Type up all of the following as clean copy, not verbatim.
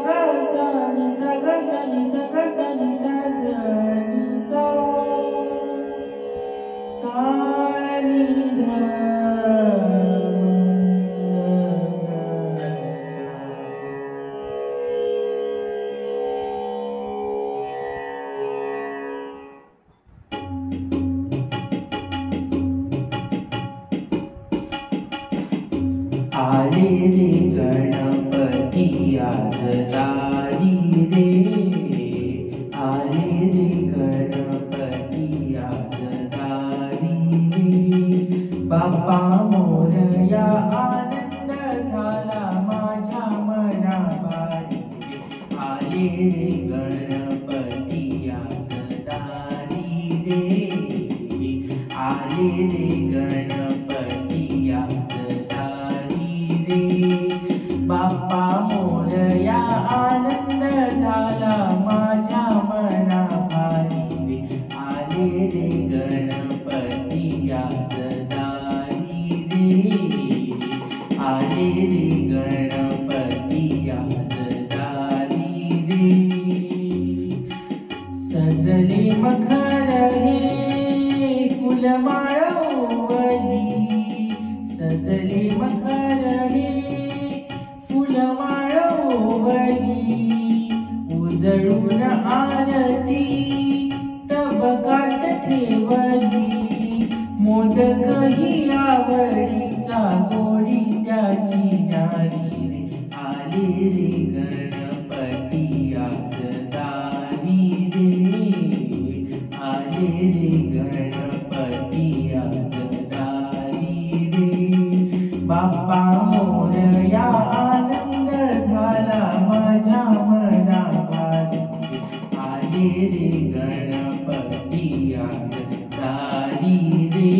गा सा नि सा गा सा नि सा गा सा नि सा ध नि सा सा नि ध आले रे गणपती आज दारी रे, आले रे गणपती आज दारी रे, बाप्पा मोरया आनंद झाला माझ्या मना भारी रे, आले रे गणपती आज दारी रे, आले रे गणपती आज बाप्पा मोरया आनंद झाला माझ्या मना भारी रे, आले रे गणपती आज दारी रे, आले रे गणपती आज दारी रे, सजले मखर हे फुलमाळ ओवली, सजले मखर हे फुलमाळ ओवली, उजळून आरती तबकात ठेवली, मोदक ही आवडीचा गोडी त्याची न्यारी रे, आले रे गणपती आज दारी रे, आले रे गणपती आज दारी रे, बाप्पा मोरया आनंद झाला माझ्या मना भारी रे, आले रे गणपती आज दारी रे,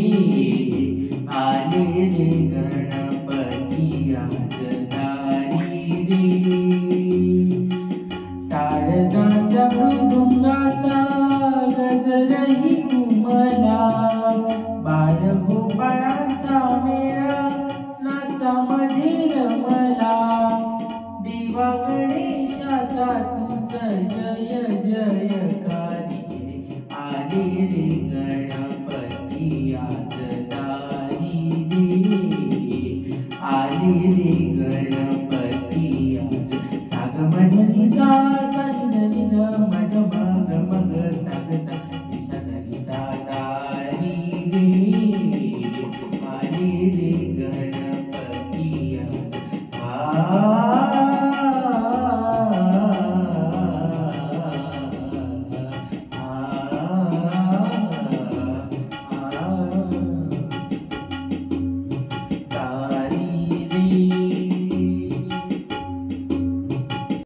आले रे गणपती आज दारी रे, टाळजाच्या मृदुंगाचा गजरही घुमला, बाळगोपाळांचा मेळा नाचामध्ये रमला, देवा गणेशाचा तुझ जय जयकारी रे, आले रे गण